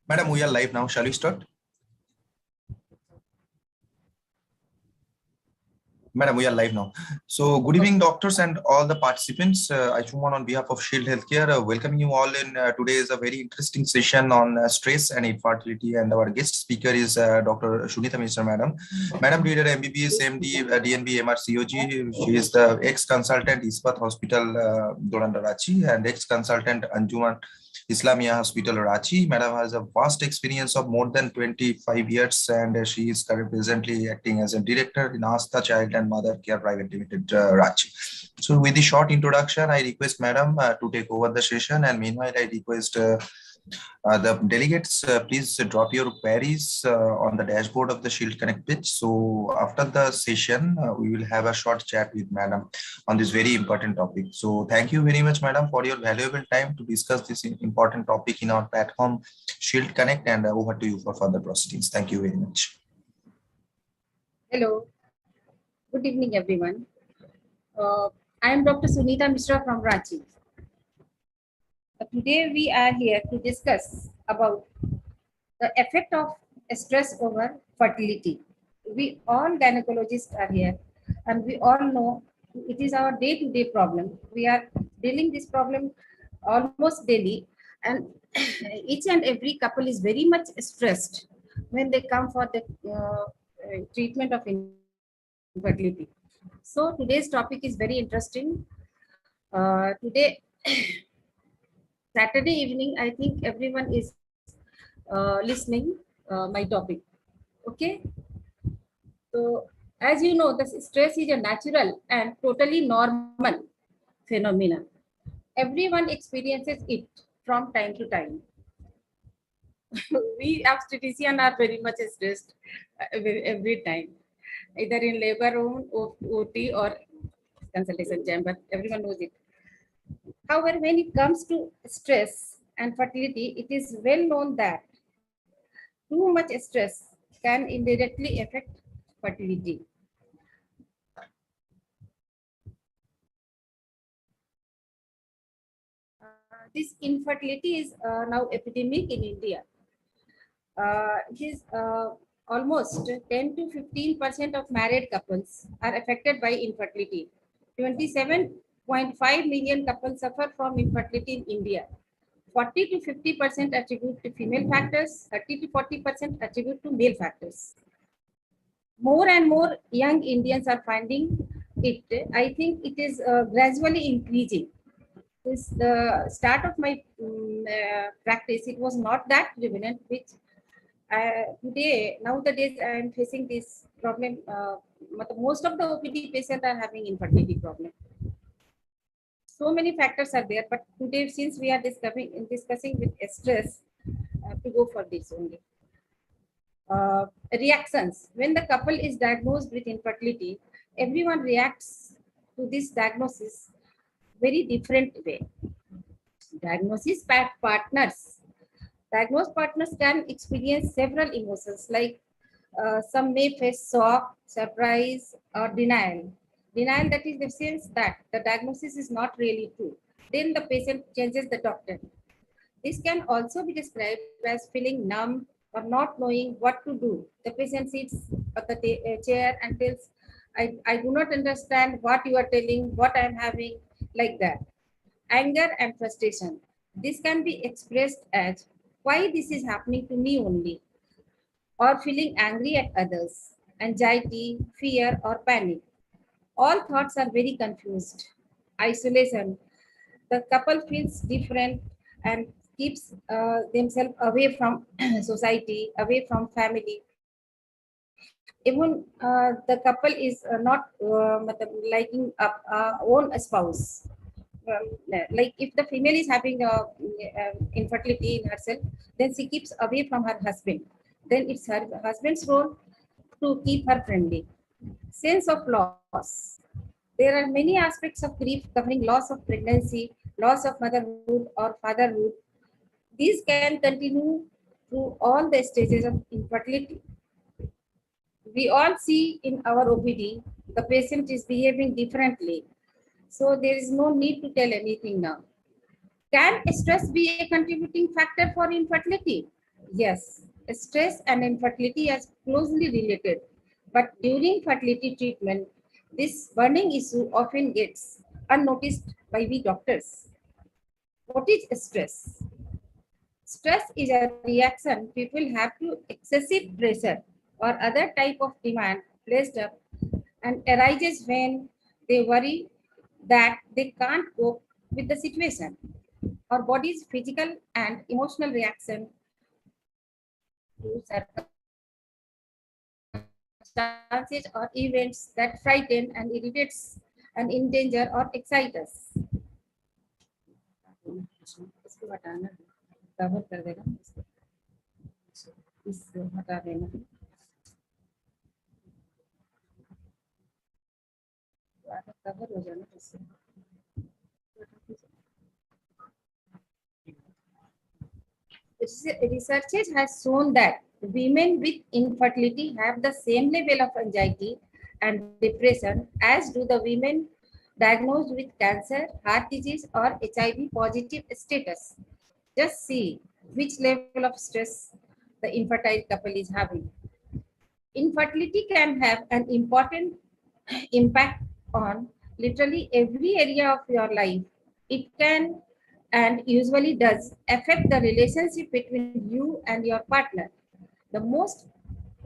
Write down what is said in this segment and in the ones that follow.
Madam, we are live now. Shall we start? Madam, we are live now. So, good evening, doctors and all the participants. I Shuman on behalf of Shield Healthcare, welcoming you all in today's a very interesting session on stress and infertility. And our guest speaker is Dr. Sunitha Mishra, Madam. Madam did her MBBS, MD, DNB, MRCOG. She is the ex-consultant Ispat Hospital, Doranda Rachi, and ex-consultant Anjuman Islamia Hospital, Ranchi. Madam has a vast experience of more than 25 years, and she is presently acting as a director in Asta Child and Mother Care Private Limited, Ranchi. So, with the short introduction, I request Madam to take over the session, and meanwhile, I request the delegates, please drop your queries on the dashboard of the Shield Connect page. So after the session, we will have a short chat with Madam on this very important topic. So thank you very much, Madam, for your valuable time to discuss this important topic in our platform, Shield Connect, and over to you for further proceedings. Thank you very much. Hello. Good evening, everyone. I am Dr. Sunitha Mishra from Ranchi. Today we are here to discuss about the effect of stress over fertility. We all gynecologists are here, and we all know it is our day-to-day problem. We are dealing this problem almost daily, and each and every couple is very much stressed when they come for the treatment of infertility. So today's topic is very interesting. Today, Saturday evening, I think everyone is listening my topic. Okay. So as you know, the stress is a natural and totally normal phenomenon. Everyone experiences it from time to time. We obstetricians are very much stressed every time, either in labor room, OT, or consultation chamber. Everyone knows it. However, when it comes to stress and fertility, it is well known that too much stress can indirectly affect fertility. This infertility is now epidemic in India. It is almost 10 to 15% of married couples are affected by infertility. 27.5 million couples suffer from infertility in India. 40 to 50% attribute to female factors, 30 to 40% attribute to male factors. More and more young Indians are finding it. I think it is gradually increasing. Since the start of my practice, it was not that prevalent, which today, nowadays, I am facing this problem. Most of the OPD patients are having infertility problem. So many factors are there, but today, since we are discussing with stress, to go for this only. Reactions. When the couple is diagnosed with infertility, everyone reacts to this diagnosis very different way. Diagnosis partners. Diagnosed partners can experience several emotions, like some may face shock, surprise, or denial. Denial, that is the sense that the diagnosis is not really true. Then the patient changes the doctor. This can also be described as feeling numb or not knowing what to do. The patient sits at the chair and tells, I do not understand what you are telling, what I am having, like that. Anger and frustration. This can be expressed as, why this is happening to me only, or feeling angry at others, anxiety, fear, or panic. All thoughts are very confused. Isolation. The couple feels different and keeps themselves away from society, away from family. Even the couple is not liking own spouse. Like if the female is having infertility in herself, then she keeps away from her husband. Then it's her husband's role to keep her friendly. Sense of loss. There are many aspects of grief covering loss of pregnancy, loss of motherhood or fatherhood. These can continue through all the stages of infertility. We all see in our OPD, the patient is behaving differently. So there is no need to tell anything now. Can stress be a contributing factor for infertility? Yes, stress and infertility are closely related, but during fertility treatment, this burning issue often gets unnoticed by we doctors. What is stress? Stress is a reaction people have to excessive pressure or other type of demand placed up and arises when they worry that they can't cope with the situation. Our body's physical and emotional reaction to circumstances or events that frighten and irritates and endanger or excite us. इसको हटाना cover कर देगा इसको हटा देना cover हो जाना इससे Research has shown that women with infertility have the same level of anxiety and depression as do the women diagnosed with cancer, heart disease, or HIV positive status. Just see which level of stress the infertile couple is having. Infertility can have an important impact on literally every area of your life. It can and usually does affect the relationship between you and your partner. The most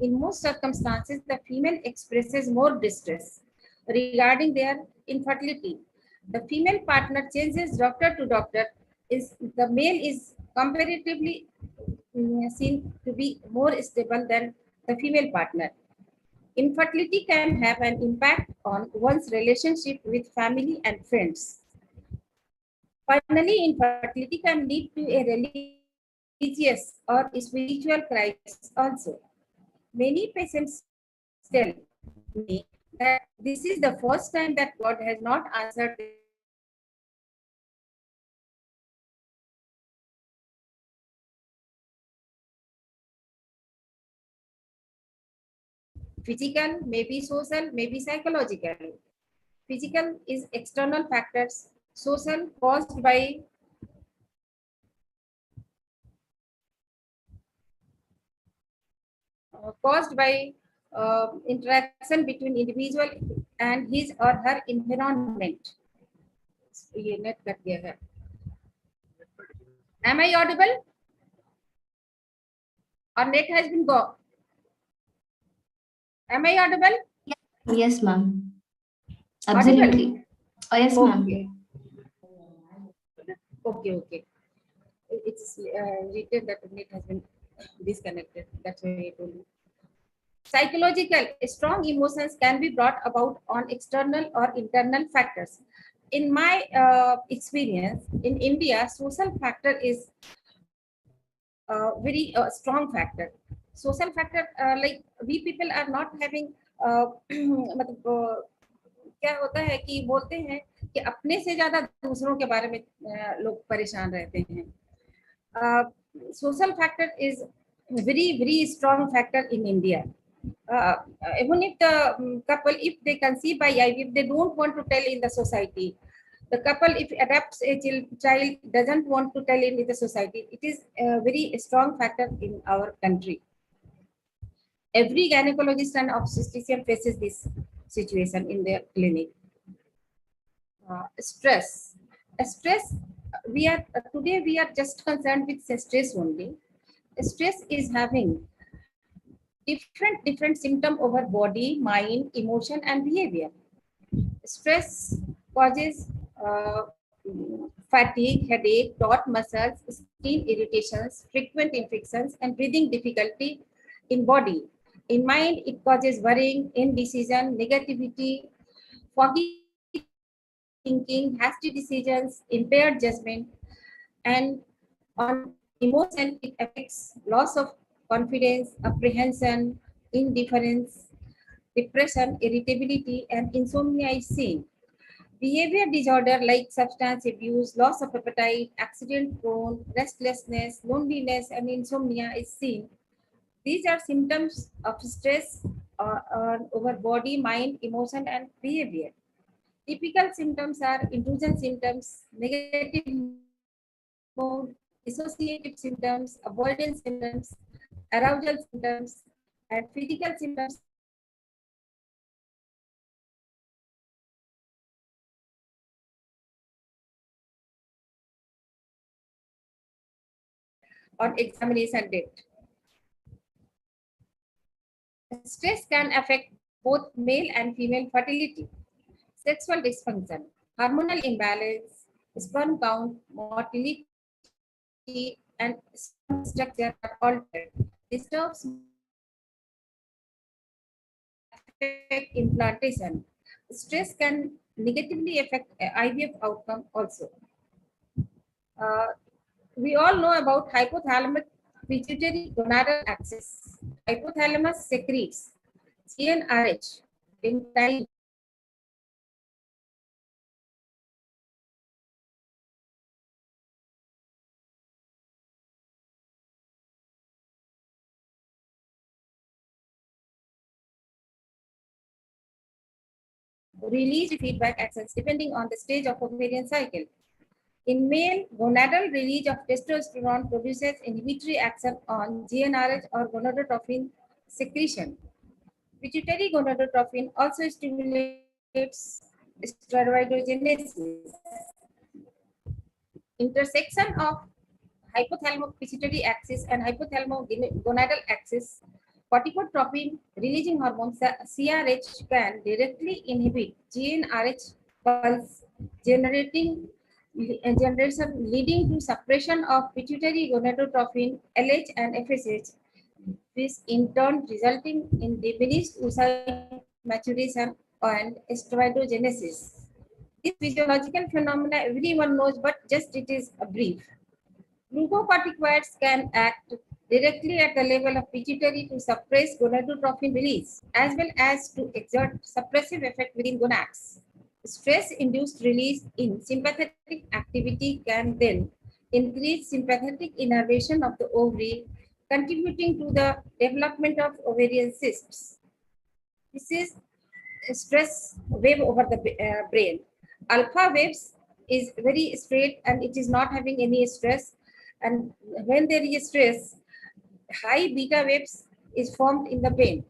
in most circumstances, the female expresses more distress regarding their infertility. The female partner changes doctor to doctor. Is the male is comparatively seen to be more stable than the female partner. Infertility can have an impact on one's relationship with family and friends. Finally, infertility can lead to a religious or spiritual crisis also. Many patients tell me that this is the first time that God has not answered their prayers because of their infertility. Physical, maybe social, maybe psychological. Physical is external factors, social caused by interaction between individual and his or her environment. ये net cut गया है. Am I audible? Or net has been go? Am I audible? Yes, ma'am. Audible? Absolutely. Oh, yes, ma'am. Okay. Okay. It's written that net has been disconnected. That's why I told you. Psychological, strong emotions can be brought about on external or internal factors. In my experience, in India, social factor is very strong factor. Social factor, like we people are not having मतलब क्या होता है कि बोलते हैं कि अपने से ज्यादा दूसरों के बारे में लोग परेशान रहते हैं. Social factor is very strong factor in India. Even if the couple, if they conceive by IVF, they don't want to tell in the society. The couple, if adopts a child, doesn't want to tell in the society. It is a very strong factor in our country. Every gynecologist and obstetrician faces this situation in their clinic. Stress. Stress. We are today we are just concerned with stress only. Stress is having different symptom over body, mind, emotion, and behavior. Stress causes fatigue, headache, taut muscles, skin irritations, frequent infections, and breathing difficulty in body. In mind, it causes worrying, indecision, negativity, foggy thinking, hasty decisions, impaired judgment, and on emotion, it affects loss of confidence, apprehension, indifference, depression, irritability, and insomnia is seen. Behavior disorder like substance abuse, loss of appetite, accident prone, restlessness, loneliness, and insomnia is seen. These are symptoms of stress over body, mind, emotion, and behavior. Typical symptoms are intrusion symptoms, negative mood, irritability, dissociative symptoms, avoidance symptoms, arousal symptoms, and physical symptoms on examination date. Stress can affect both male and female fertility, sexual dysfunction, hormonal imbalance, sperm count, motility, and sperm structure are altered. Disturbs affect implantation. Stress can negatively affect IVF outcome also. Uh, we all know about hypothalamus pituitary gonadal axis. Hypothalamus secretes GnRH in time release feedback actions depending on the stage of ovarian cycle. In male, gonadal release of testosterone produces inhibitory action on GnRH or gonadotropin secretion. Pituitary gonadotropin also stimulates steroidogenesis. Intersection of hypothalamo-pituitary axis and hypothalamo-gonadal axis, corticotropin releasing hormone CRH can directly inhibit GnRH pulse generation leading to suppression of pituitary gonadotropin LH and FSH. This in turn resulting in diminished oocyte maturation and steroidogenesis. This physiological phenomena everyone knows, but just it is a brief. Glucocorticoids can act directly at the level of pituitary to suppress gonadotropin release, as well as to exert suppressive effect within gonads. Stress-induced release in sympathetic activity can then increase sympathetic innervation of the ovary, contributing to the development of ovarian cysts. This is a stress wave over the brain. Alpha waves is very straight and it is not having any stress. And when there is stress, high beta waves is formed in the brain.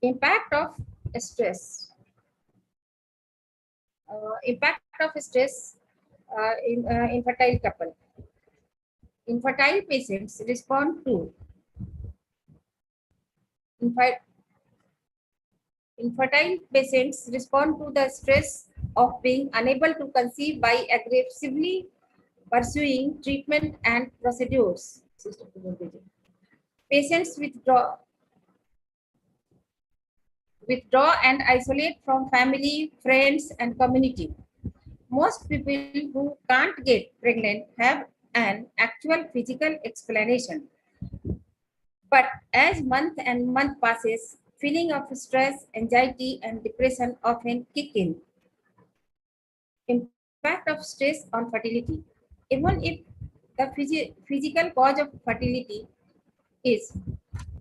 Impact of stress. Impact of stress in infertile couple. Infertile patients respond to infertile patients respond to the stress of being unable to conceive by aggressively pursuing treatment and procedures. Patients withdraw and isolate from family, friends, and community. Most people who can't get pregnant have an actual physical explanation. But as month passes, feeling of stress, anxiety, and depression often kick in. Impact of stress on fertility. Even if the physical cause of fertility is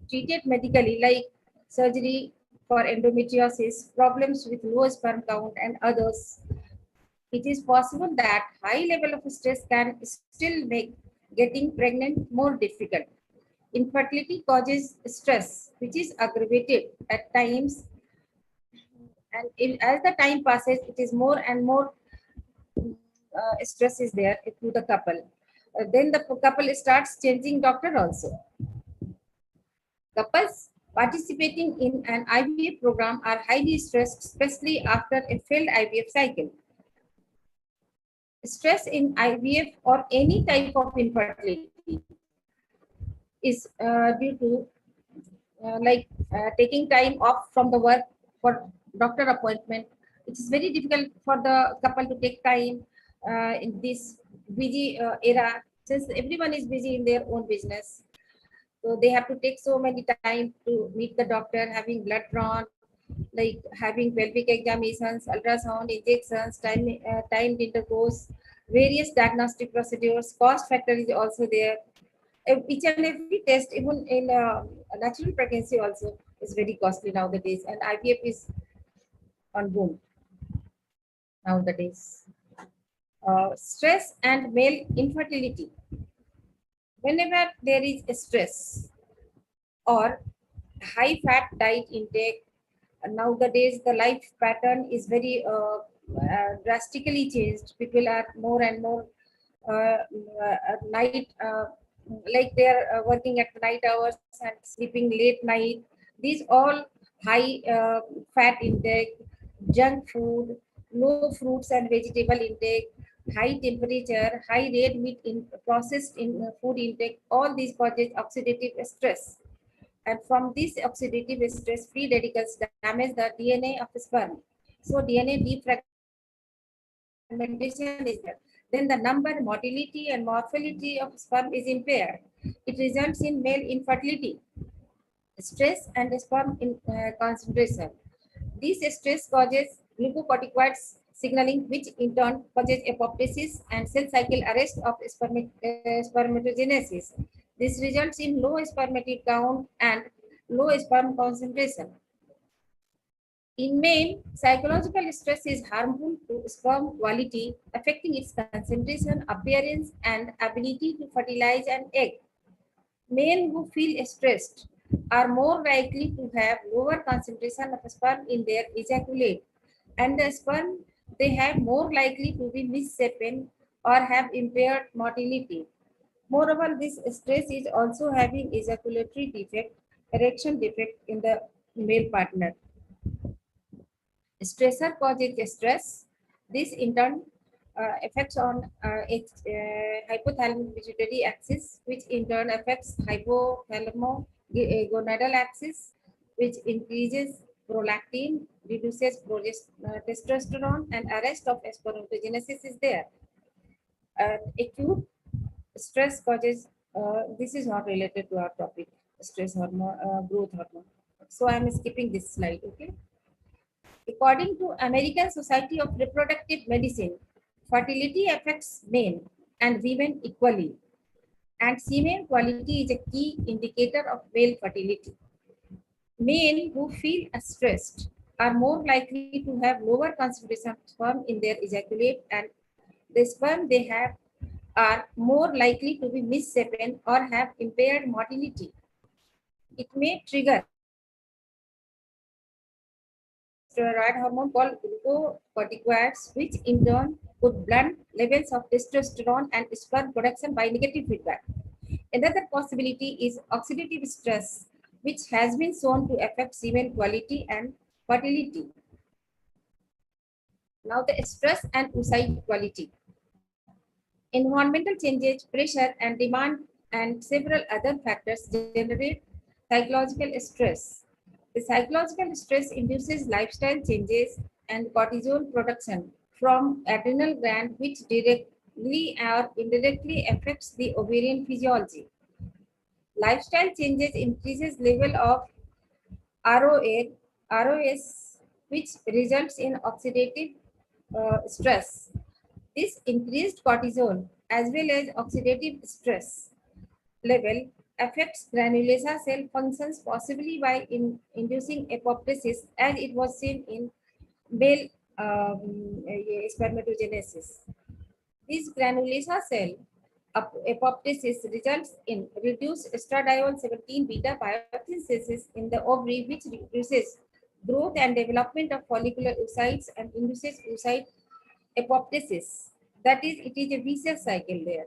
treated medically, like surgery for endometriosis, problems with low sperm count, and others, it is possible that high level of stress can still make getting pregnant more difficult. Infertility causes stress, which is aggravated at times, and as the time passes, it is more and more stress is there to the couple. Then the couple starts changing doctor also. Couples participating in an IVF program are highly stressed, especially after a failed IVF cycle. Stress in IVF or any type of infertility is due to taking time off from the work for doctor appointment. It is very difficult for the couple to take time in this busy era, since everyone is busy in their own business. So they have to take so many time to meet the doctor, having blood drawn, like having pelvic examinations, ultrasound, injections, timed intercourse, various diagnostic procedures. Cost factor is also there. Each and every test, even in natural pregnancy, also is very costly nowadays, and IVF is on boom nowadays. Stress and male infertility. Whenever there is a stress or high fat diet intake, nowadays the life pattern is very drastically changed. People are more and more night, like they are working at night hours and sleeping late night. These all high fat intake, junk food, low fruits and vegetable intake, high temperature, high red meat in processed in food intake. All these causes oxidative stress, and from this oxidative stress, free radicals damage the DNA of the sperm. So DNA defragmentation is there. Then the number, motility, and morpholity of sperm is impaired. It results in male infertility, stress, and sperm in, concentration. This stress causes glucocorticoids signaling, which in turn causes apoptosis and cell cycle arrest of spermatogenesis. This results in low spermatid count and low sperm concentration. In men, psychological stress is harmful to sperm quality, affecting its concentration, appearance, and ability to fertilize an egg. Men who feel stressed are more likely to have lower concentration of sperm in their ejaculate, and the sperm they have more likely to be misshapen or have impaired motility. Moreover, this stress is also having ejaculatory defect, erection defect in the male partner. Stressor causes stress. This in turn affects on hypothalamic pituitary axis, which in turn affects hypothalamo gonadal axis, which increases prolactin, reduces testosterone, and arrest of spermatogenesis is there. Acute stress causes, this is not related to our topic, stress hormone, growth hormone. So I am skipping this slide, okay? According to American Society of Reproductive Medicine, fertility affects men and women equally, and semen quality is a key indicator of male fertility. Men who feel stressed are more likely to have lower concentration of sperm in their ejaculate, and the sperm they have are more likely to be misshapen or have impaired motility. It may trigger steroid hormone called glucocorticoids, which in turn could blunt levels of testosterone and sperm production by negative feedback. Another possibility is oxidative stress, which has been shown to affect semen quality and fertility. Now, the stress and oocyte quality. Environmental changes, pressure, and demand, and several other factors generate psychological stress. The psychological stress induces lifestyle changes and cortisol production from adrenal gland, which directly or indirectly affects the ovarian physiology. Lifestyle changes increases level of ROS, which results in oxidative stress. This increased cortisol as well as oxidative stress level affects granulasa cell functions, possibly by inducing apoptosis, as it was seen in male spermatogenesis. This granulasa cell apoptosis results in reduced estradiol 17 beta biosynthesis in the ovary, which reduces growth and development of follicular oocytes and induces oocyte apoptosis. That is, it is a vicious cycle there.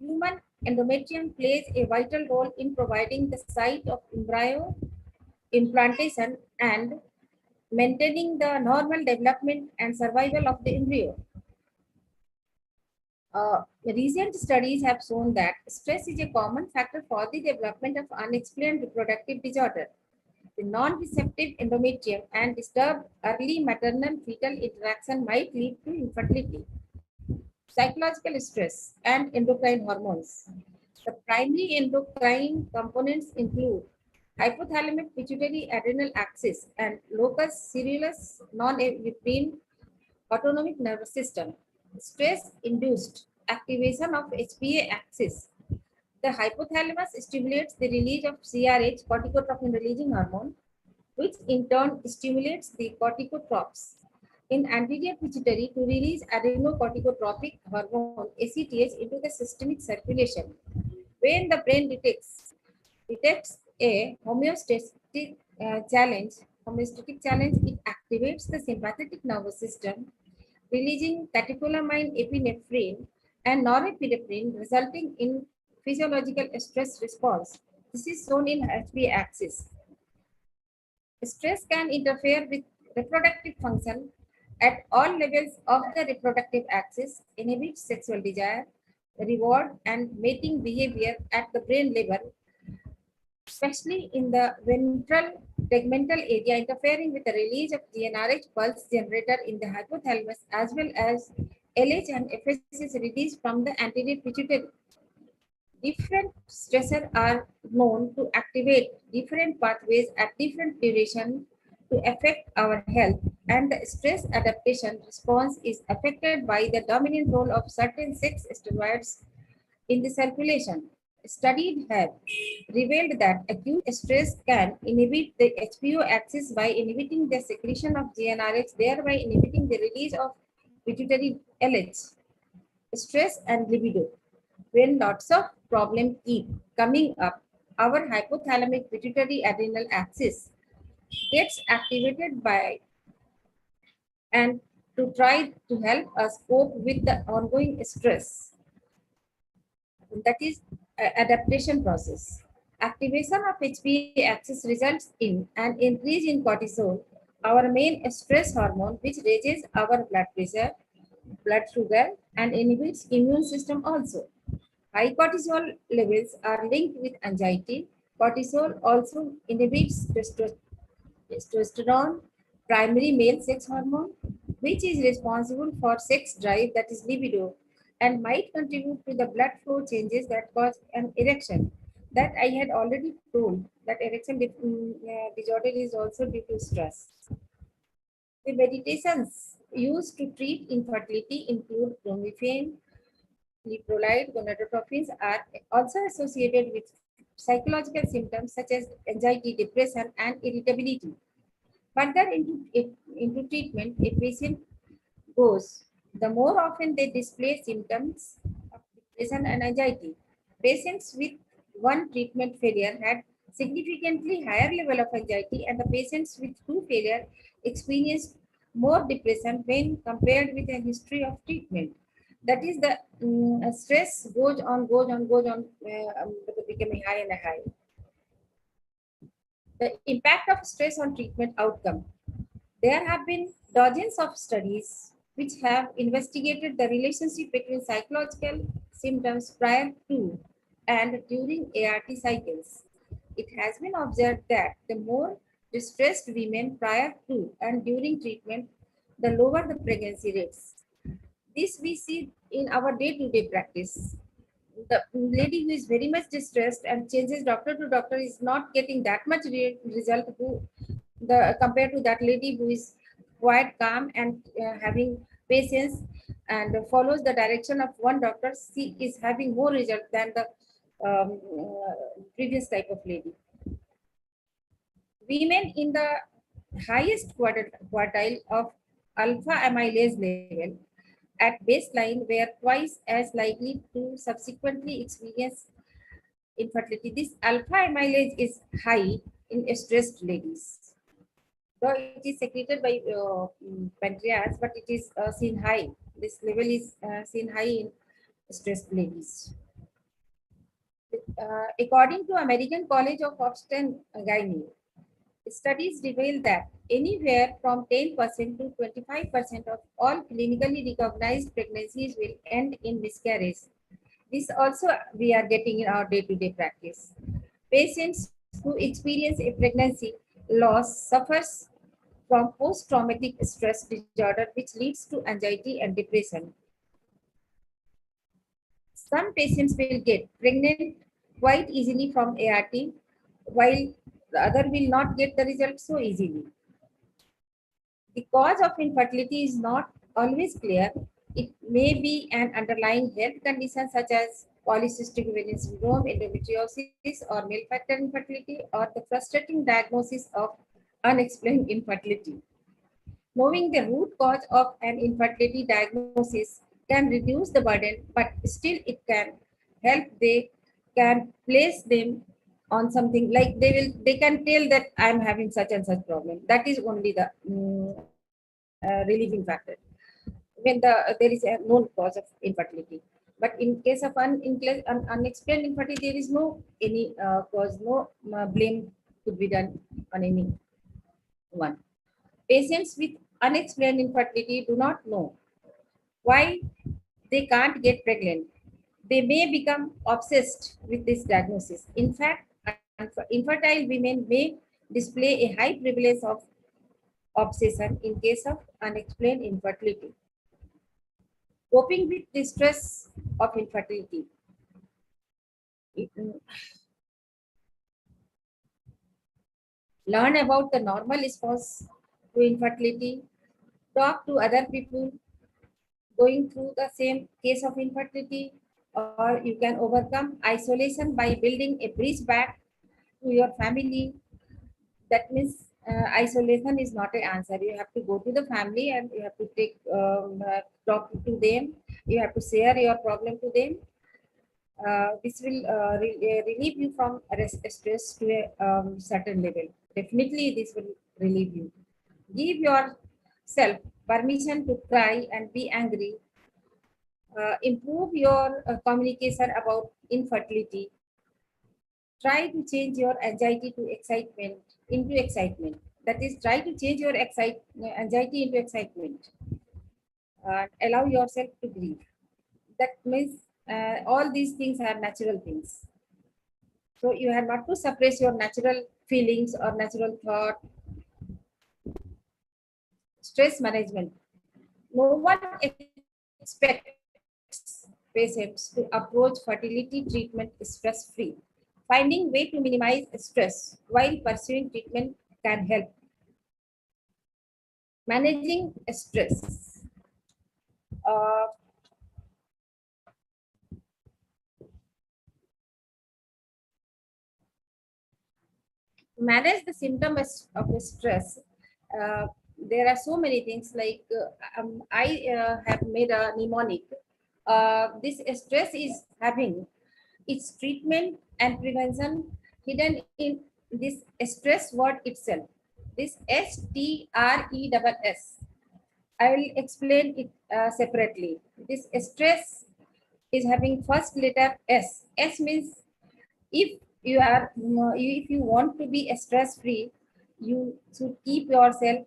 Human endometrium plays a vital role in providing the site of embryo implantation and maintaining the normal development and survival of the embryo. Recent studies have shown that stress is a common factor for the development of unexplained reproductive disorder. The non-receptive endometrium and disturbed early maternal-fetal interaction might lead to infertility. Psychological stress and endocrine hormones. The primary endocrine components include hypothalamic pituitary adrenal axis and locus coeruleus non-endocrine autonomic nervous system. Stress-induced activation of HPA axis. The hypothalamus stimulates the release of CRH, corticotropin releasing hormone, which in turn stimulates the corticotrophs. in anterior pituitary to release adrenocorticotropic hormone ACTH into the systemic circulation. When the brain detects a homeostatic challenge, it activates the sympathetic nervous system, releasing catecholamine, epinephrine, and norepinephrine, resulting in physiological stress response. This is shown in HB axis. Stress can interfere with reproductive function at all levels of the reproductive axis, inhibit sexual desire, reward, and mating behavior at the brain level, especially in the ventral tegmental area, interfering with the release of GnRH pulse generator in the hypothalamus, as well as LH and FSH is released from the anterior pituitary. Different stressors are known to activate different pathways at different duration to affect our health, and the stress adaptation response is affected by the dominant role of certain sex steroids in the circulation. Studies have revealed that acute stress can inhibit the HPO axis by inhibiting the secretion of GnRH, thereby inhibiting the release of pituitary LH. Stress and libido. When lots of problems keep coming up, our hypothalamic pituitary adrenal axis gets activated by and to try to help us cope with the ongoing stress. That is adaptation process. Activation of HPA axis results in an increase in cortisol, our main stress hormone, which raises our blood pressure, blood sugar, and inhibits immune system also. High cortisol levels are linked with anxiety. Cortisol also inhibits testosterone, primary male sex hormone, which is responsible for sex drive, that is libido, and might contribute to the blood flow changes that cause an erection. That I had already told that erection disorder is also due to stress. The meditations used to treat infertility include clomiphene, leprolide, gonadotropins are also associated with psychological symptoms such as anxiety, depression, and irritability. Further into treatment, a patient goes, the more often they display symptoms of depression and anxiety. Patients with one treatment failure had significantly higher level of anxiety, and the patients with two failure experienced more depression when compared with a history of treatment. That is the stress goes on, becoming high and high. The impact of stress on treatment outcome. There have been dozens of studies which have investigated the relationship between psychological symptoms prior to and during ART cycles. It has been observed that the more distressed women prior to and during treatment, the lower the pregnancy rates. This we see in our day-to-day practice. The lady who is very much distressed and changes doctor to doctor is not getting that much result compared to that lady who is quite calm and having patience and follows the direction of one doctor. She is having more result than the previous type of lady. Women in the highest quartile of alpha amylase level at baseline were twice as likely to subsequently experience infertility. This alpha amylase is high in stressed ladies. Though it is secreted by pancreas, but it is seen high. This level is seen high in stressed ladies. According to American College of Obstetrics and Gynae, studies reveal that anywhere from 10% to 25% of all clinically recognized pregnancies will end in miscarriage. This also we are getting in our day-to-day practice. Patients who experience a pregnancy loss suffers from post-traumatic stress disorder, which leads to anxiety and depression. Some patients will get pregnant quite easily from ART, while the other will not get the result so easily. The cause of infertility is not always clear. It may be an underlying health condition such as polycystic ovarian syndrome, endometriosis, or male factor infertility, or the frustrating diagnosis of unexplained infertility. Knowing the root cause of an infertility diagnosis can reduce the burden, but still it can help. They can place them on something like they can tell that I'm having such and such problem. That is only the relieving factor when there is a known cause of infertility. But in case of unexplained infertility, there is no any cause, no blame could be done on anyone. Patients with unexplained infertility do not know why they can't get pregnant. They may become obsessed with this diagnosis. In fact, infertile women may display a high prevalence of obsession in case of unexplained infertility. Coping with the stress of infertility. Learn about the normal response to infertility. Talk to other people going through the same case of infertility, or you can overcome isolation by building a bridge back to your family. That means isolation is not an answer. You have to go to the family and you have to talk to them. You have to share your problem to them. This will relieve you from stress to a certain level. Definitely, this will relieve you. Give yourself permission to cry and be angry. Improve your communication about infertility. Try to change your anxiety to excitement into excitement. That is, try to change your anxiety into excitement. Allow yourself to grieve. That means all these things are natural things. So you have not to suppress your natural feelings or natural thought. Stress management. No one expects patients to approach fertility treatment stress-free. Finding way to minimize stress while pursuing treatment can help. Managing stress. Uh, Manage the symptoms of stress. Uh, there are so many things like I have made a mnemonic. This stress is having its treatment and prevention hidden in this stress word itself. This STRESS. I will explain it separately. This stress is having first letter S. S means if if you want to be stress free, you should keep yourself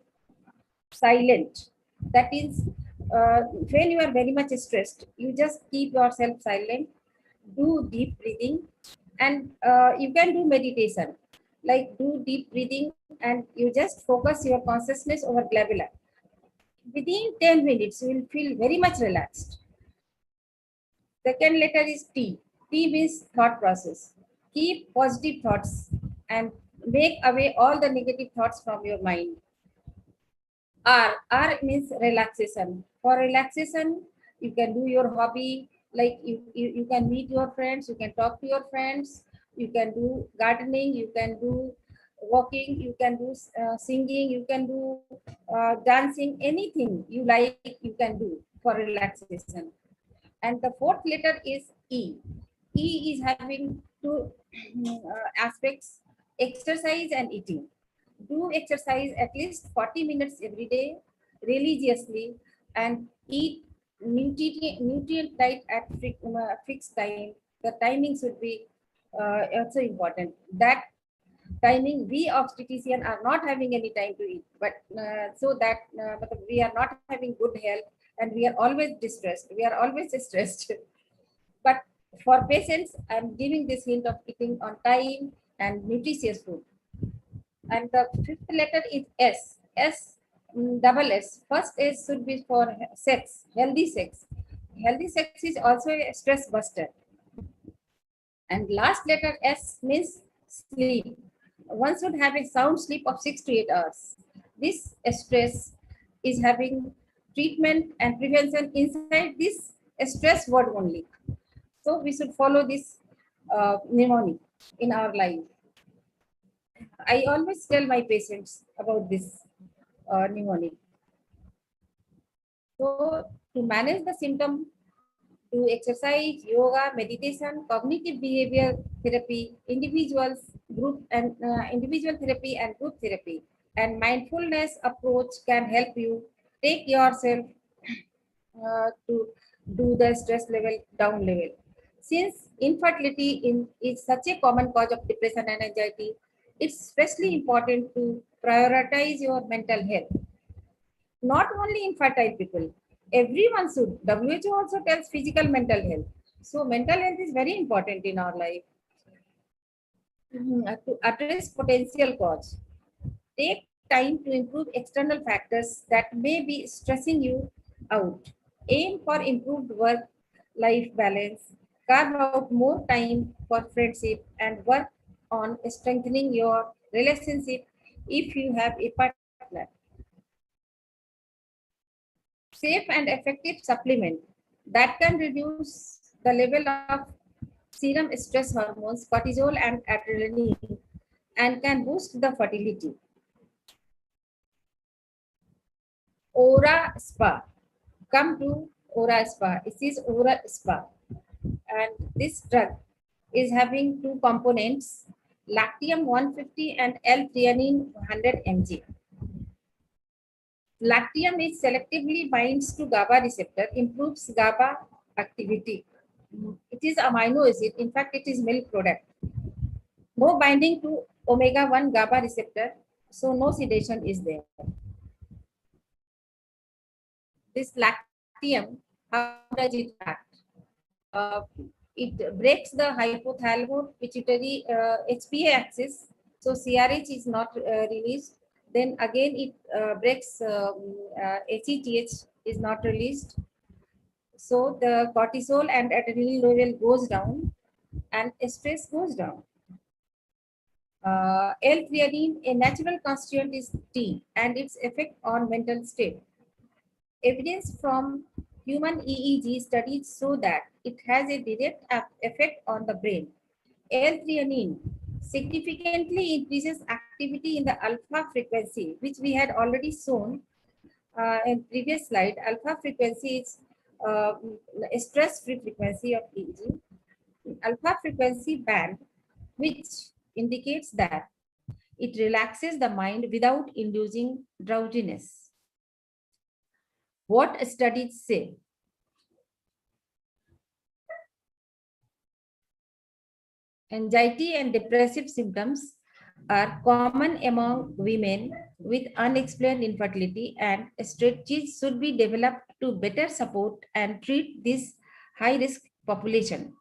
silent. That is, when you are very much stressed, you just keep yourself silent, do deep breathing, and you can do meditation. Like do deep breathing, and you just focus your consciousness over glabella. Within 10 minutes, you will feel very much relaxed. Second letter is T. T means thought process. Keep positive thoughts and make away all the negative thoughts from your mind. R means relaxation. For relaxation, you can do your hobby, like you can meet your friends, you can talk to your friends, you can do gardening, you can do walking, you can do singing, you can do dancing, anything you like, you can do for relaxation. And the fourth letter is E. E is having two aspects: exercise and eating. Do exercise at least 40 minutes every day religiously and eat nutrient diet at fixed time. The timing should be also important. That timing, we obstetrician are not having any time to eat, but so that we are not having good health and we are always distressed. We are always stressed. But for patients, I'm giving this hint of eating on time and nutritious food. And the fifth letter is S. S, double S. First S should be for sex, healthy sex. Healthy sex is also a stress buster. And last letter S means sleep. One should have a sound sleep of 6 to 8 hours. This stress is having treatment and prevention inside this stress word only. So we should follow this mnemonic in our life. I always tell my patients about this mnemonic. So to manage the symptom, do exercise, yoga, meditation, cognitive behavior therapy, individual therapy and group therapy, and mindfulness approach can help you take yourself to do the stress level down level. Since is such a common cause of depression and anxiety, it's especially important to prioritize your mental health. Not only infertile people, everyone should. WHO also tells physical mental health. So mental health is very important in our life. To address potential cause. Take time to improve external factors that may be stressing you out. Aim for improved work-life balance. Carve out more time for friendship and work on strengthening your relationship if you have a partner. Safe and effective supplement that can reduce the level of serum stress hormones, cortisol and adrenaline, and can boost the fertility. Aura Spa. Come to Aura Spa. This is Aura Spa. And this drug is having two components, lactium 150 and L-theanine 100 mg. Lactium is selectively binds to GABA receptor, improves GABA activity. It is amino acid. In fact, it is milk product. No binding to omega-1 GABA receptor, so no sedation is there. This lactium, how does it act? Uh, it breaks the hypothalamo-pituitary HPA axis, so CRH is not released. Then again, it breaks HETH is not released. So the cortisol and adrenaline level goes down and stress goes down. L-theanine, a natural constituent, is T and its effect on mental state. Evidence from human EEG studies show that it has a direct effect on the brain. L-theanine significantly increases activity in the alpha frequency, which we had already shown in previous slide. Alpha frequency is a stress-free frequency of EEG. Alpha frequency band, which indicates that it relaxes the mind without inducing drowsiness. What studies say? Anxiety and depressive symptoms are common among women with unexplained infertility, and strategies should be developed to better support and treat this high-risk population.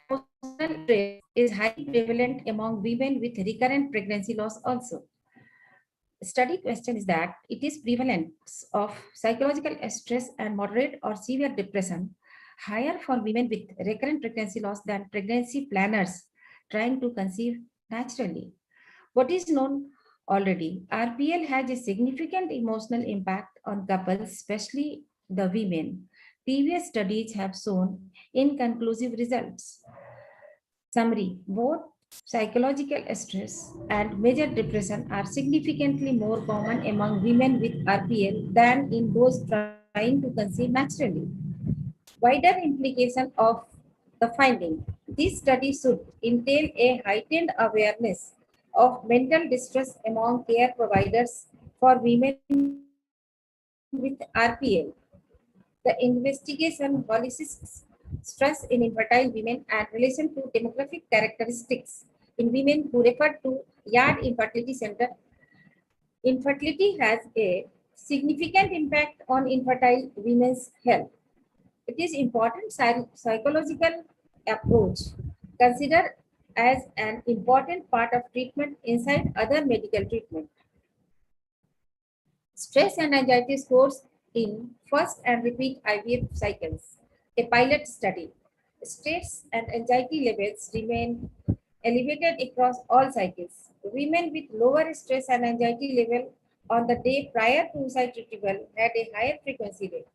Emotional stress is highly prevalent among women with recurrent pregnancy loss also. Study question is that it is prevalence of psychological stress and moderate or severe depression higher for women with recurrent pregnancy loss than pregnancy planners trying to conceive naturally. What is known already, RPL has a significant emotional impact on couples, especially the women. Previous studies have shown inconclusive results. Summary, both psychological stress and major depression are significantly more common among women with RPL than in those trying to conceive naturally. Wider implication of the finding. This study should entail a heightened awareness of mental distress among care providers for women with RPL. The investigation holistic stress in infertile women and relation to demographic characteristics in women who refer to Yard Infertility Center. Infertility has a significant impact on infertile women's health. It is important psychological approach considered as an important part of treatment inside other medical treatment. Stress and anxiety scores in first and repeat IVF cycles. A pilot study. Stress and anxiety levels remain elevated across all cycles. Women with lower stress and anxiety level on the day prior to oocyte retrieval had a higher frequency rate.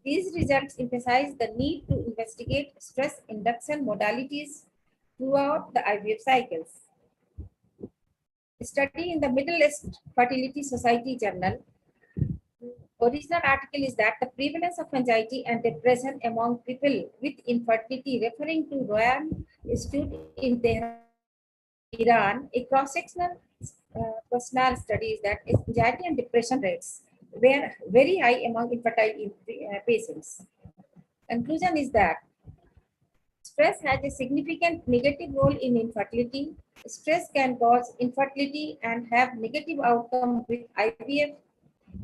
These results emphasize the need to investigate stress induction modalities throughout the IVF cycles. study in the Middle East Fertility Society Journal. Original article is that the prevalence of anxiety and depression among people with infertility, referring to Royal Institute in Iran, a cross-sectional personal study is that anxiety and depression rates were very high among infertile patients. Conclusion is that stress has a significant negative role in infertility. Stress can cause infertility and have negative outcome with IVF.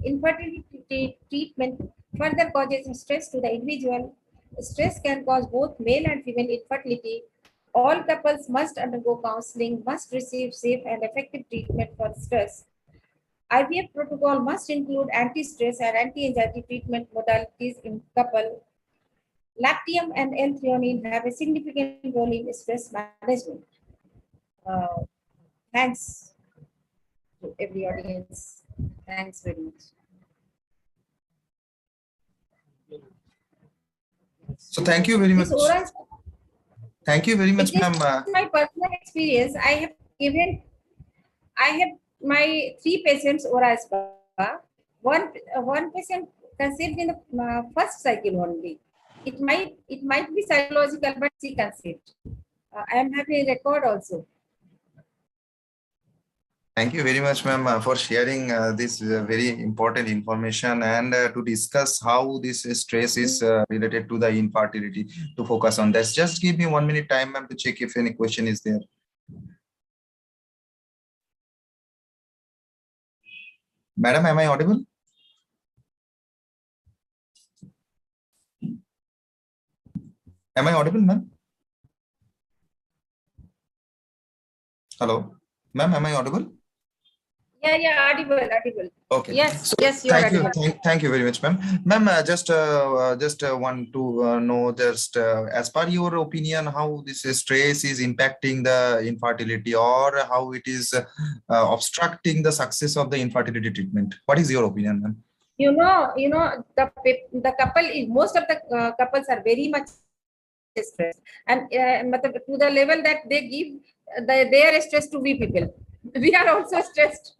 Infertility treatment further causes stress to the individual. Stress can cause both male and female infertility. All couples must undergo counseling, must receive safe and effective treatment for stress. IVF protocol must include anti-stress and anti-anxiety treatment modalities in couple. Lactium and L-theanine have a significant role in stress management. Thanks to every audience. Thanks very much. So thank you very much. Thank you very much, ma'am. My personal experience, I have my 3 patients Ora spa. One patient conceived in the first cycle only. It might be psychological, but she conceived. I am having a record also. Thank you very much, ma'am, for sharing this very important information and to discuss how this stress is related to the infertility, to focus on this. Just give me 1 minute time, ma'am, to check if any question is there. Madam, am I audible? Am I audible, ma'am? Hello, ma'am, am I audible? Yeah, audible. Okay. Yes, so yes, you are audible. Thank you very much, ma'am. Ma'am, just want to know, just as per your opinion, how this stress is impacting the infertility, or how it is obstructing the success of the infertility treatment. What is your opinion, ma'am? You know, the couple is, most of the couples are very much stressed, and to the level that they give their stress to we people. We are also stressed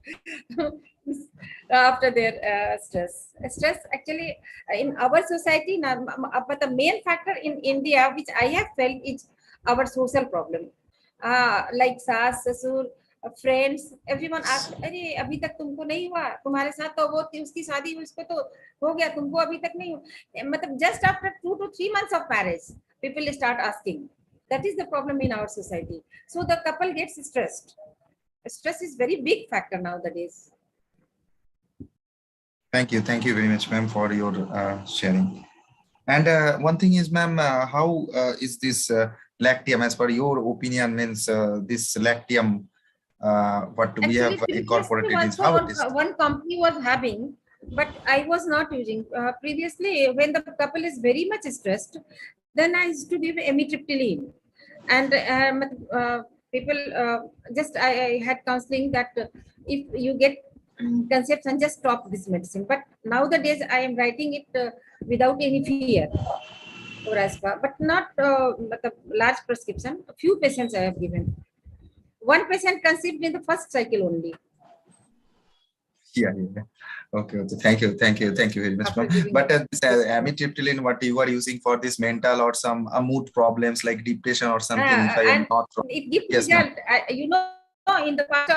after their stress. Stress actually in our society, but the main factor in India, which I have felt, is our social problem. Like saas, ससुर, friends, everyone ask, अरे अभी तक तुमको नहीं हुआ, तुम्हारे साथ तो वो थी, उसकी शादी हुई, उसको तो हो गया, तुमको अभी तक नहीं हुआ. मतलब just after 2 to 3 months of marriage, people start asking. That is the problem in our society. So the couple gets stressed. Stress is very big factor nowadays. Thank you very much, ma'am, for your sharing. And one thing is, ma'am, how is this lactium, as per your opinion, means this lactium, what Actually, we have incorporated is how it is? One company was having, but I was not using. Previously, when the couple is very much stressed, then I used to give amitriptyline. And people just I had counseling that if you get conception, just stop this medicine. But nowadays I am writing it without any fear, but not the large prescription. A few patients I have given. One patient conceived in the first cycle only. Yeah. Okay. Thank you very much, ma'am. But this amitriptyline, what you are using for this mental or some mood problems like depression or something, if I am not wrong. It gives result. In the past,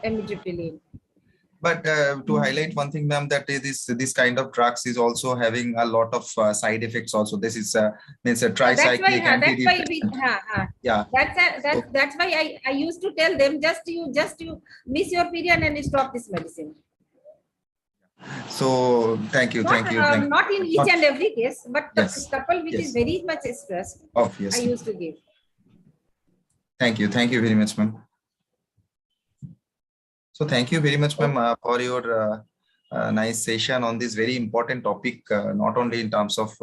amitriptyline. But to highlight one thing, ma'am, that this kind of drugs is also having a lot of side effects. Also, this is means a tricyclic antidepressant. That's why I used to tell them, just you miss your period and stop this medicine. So thank you. Not in each and every case, but the couple which is very much stressed, I used to give. Thank you very much, ma'am. So thank you very much, ma'am, for your nice session on this very important topic, not only in terms of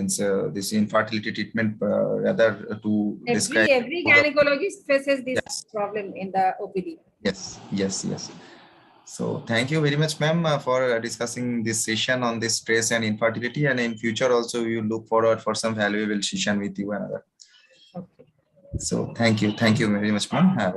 this infertility treatment, rather to describe. Every gynecologist faces this problem in the OPD. Yes. So thank you very much, ma'am, for discussing this session on this stress and infertility, and in future also we will look forward for some valuable session with you another. Okay. So thank you very much, ma'am.